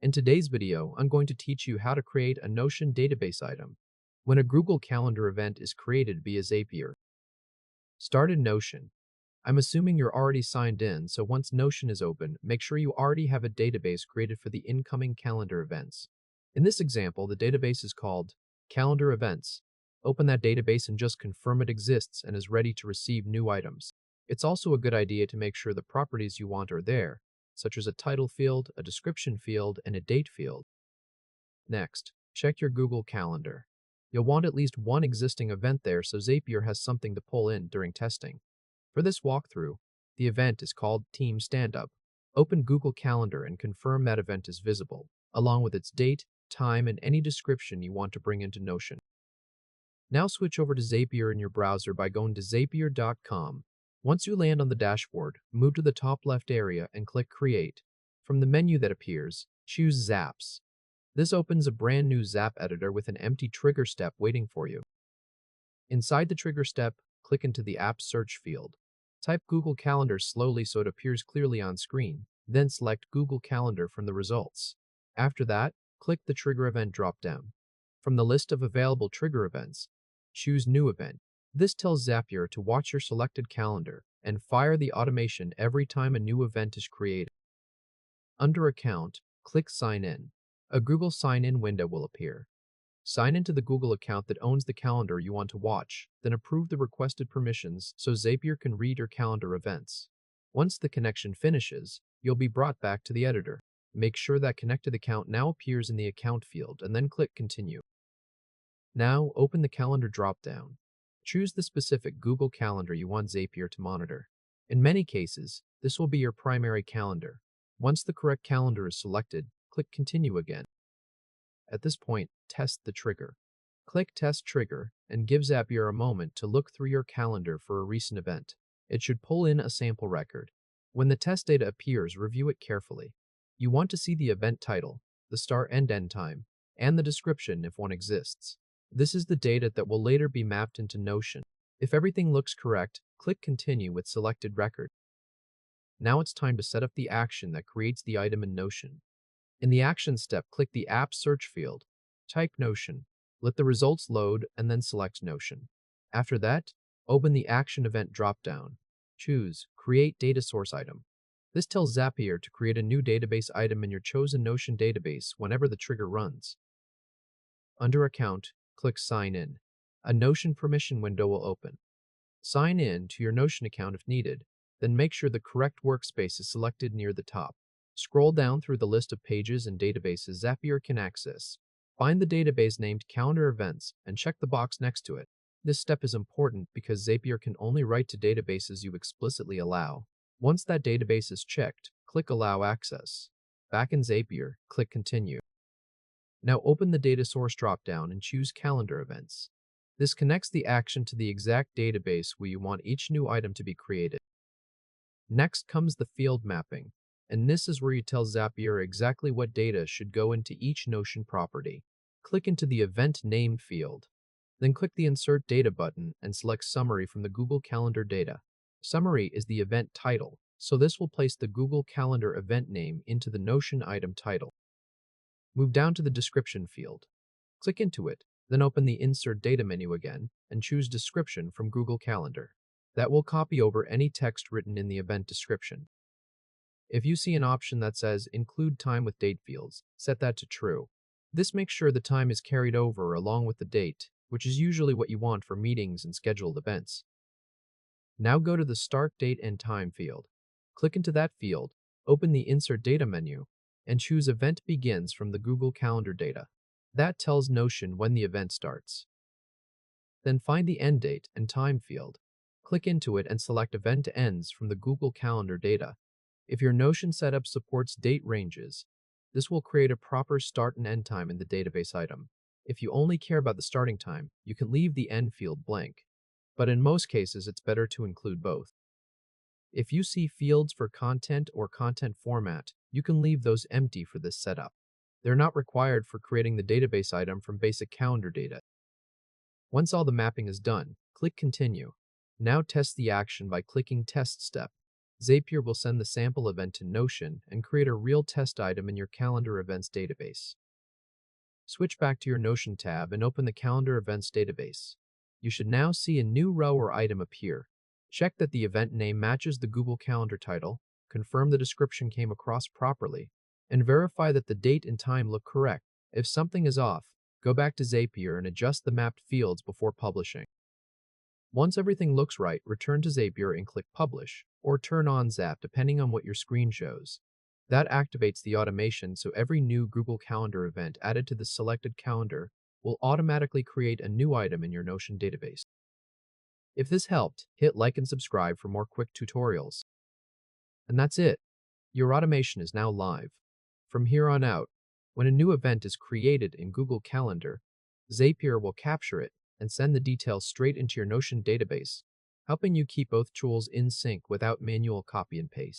In today's video, I'm going to teach you how to create a Notion database item when a Google Calendar event is created via Zapier. Start in Notion. I'm assuming you're already signed in, so once Notion is open, make sure you already have a database created for the incoming calendar events. In this example, the database is called Calendar Events. Open that database and just confirm it exists and is ready to receive new items. It's also a good idea to make sure the properties you want are there, such as a title field, a description field, and a date field. Next, check your Google Calendar. You'll want at least one existing event there so Zapier has something to pull in during testing. For this walkthrough, the event is called Team Standup. Open Google Calendar and confirm that event is visible, along with its date, time, and any description you want to bring into Notion. Now switch over to Zapier in your browser by going to zapier.com. Once you land on the dashboard, move to the top left area and click Create. From the menu that appears, choose Zaps. This opens a brand new Zap editor with an empty trigger step waiting for you. Inside the trigger step, click into the App Search field. Type Google Calendar slowly so it appears clearly on screen, then select Google Calendar from the results. After that, click the Trigger Event drop-down. From the list of available trigger events, choose New Event. This tells Zapier to watch your selected calendar and fire the automation every time a new event is created. Under Account, click Sign In. A Google Sign-In window will appear. Sign into the Google account that owns the calendar you want to watch, then approve the requested permissions so Zapier can read your calendar events. Once the connection finishes, you'll be brought back to the editor. Make sure that Connected Account now appears in the Account field and then click Continue. Now, open the Calendar drop-down. Choose the specific Google Calendar you want Zapier to monitor. In many cases, this will be your primary calendar. Once the correct calendar is selected, click Continue again. At this point, test the trigger. Click Test Trigger and give Zapier a moment to look through your calendar for a recent event. It should pull in a sample record. When the test data appears, review it carefully. You want to see the event title, the start and end time, and the description if one exists. This is the data that will later be mapped into Notion. If everything looks correct, click Continue with selected record. Now it's time to set up the action that creates the item in Notion. In the Action step, click the App Search field. Type Notion. Let the results load and then select Notion. After that, open the Action Event drop-down. Choose Create Data Source Item. This tells Zapier to create a new database item in your chosen Notion database whenever the trigger runs. Under Account, click Sign In. A Notion permission window will open. Sign in to your Notion account if needed, then make sure the correct workspace is selected near the top. Scroll down through the list of pages and databases Zapier can access. Find the database named Calendar Events and check the box next to it. This step is important because Zapier can only write to databases you explicitly allow. Once that database is checked, click Allow Access. Back in Zapier, click Continue. Now open the Data Source drop-down and choose Calendar Events. This connects the action to the exact database where you want each new item to be created. Next comes the field mapping, and this is where you tell Zapier exactly what data should go into each Notion property. Click into the Event Name field. Then click the Insert Data button and select Summary from the Google Calendar data. Summary is the event title, so this will place the Google Calendar event name into the Notion item title. Move down to the Description field. Click into it, then open the Insert Data menu again and choose Description from Google Calendar. That will copy over any text written in the event description. If you see an option that says Include Time with Date fields, set that to True. This makes sure the time is carried over along with the date, which is usually what you want for meetings and scheduled events. Now go to the Start Date and Time field. Click into that field, open the Insert Data menu, and choose Event Begins from the Google Calendar data. That tells Notion when the event starts. Then find the End Date and Time field. Click into it and select Event Ends from the Google Calendar data. If your Notion setup supports date ranges, this will create a proper start and end time in the database item. If you only care about the starting time, you can leave the end field blank. But in most cases, it's better to include both. If you see fields for content or content format, you can leave those empty for this setup. They're not required for creating the database item from basic calendar data. Once all the mapping is done, click Continue. Now test the action by clicking Test Step. Zapier will send the sample event to Notion and create a real test item in your calendar events database. Switch back to your Notion tab and open the calendar events database. You should now see a new row or item appear. Check that the event name matches the Google Calendar title, confirm the description came across properly, and verify that the date and time look correct. If something is off, go back to Zapier and adjust the mapped fields before publishing. Once everything looks right, return to Zapier and click Publish, or turn on Zap depending on what your screen shows. That activates the automation so every new Google Calendar event added to the selected calendar will automatically create a new item in your Notion database. If this helped, hit like and subscribe for more quick tutorials. And that's it. Your automation is now live. From here on out, when a new event is created in Google Calendar, Zapier will capture it and send the details straight into your Notion database, helping you keep both tools in sync without manual copy and paste.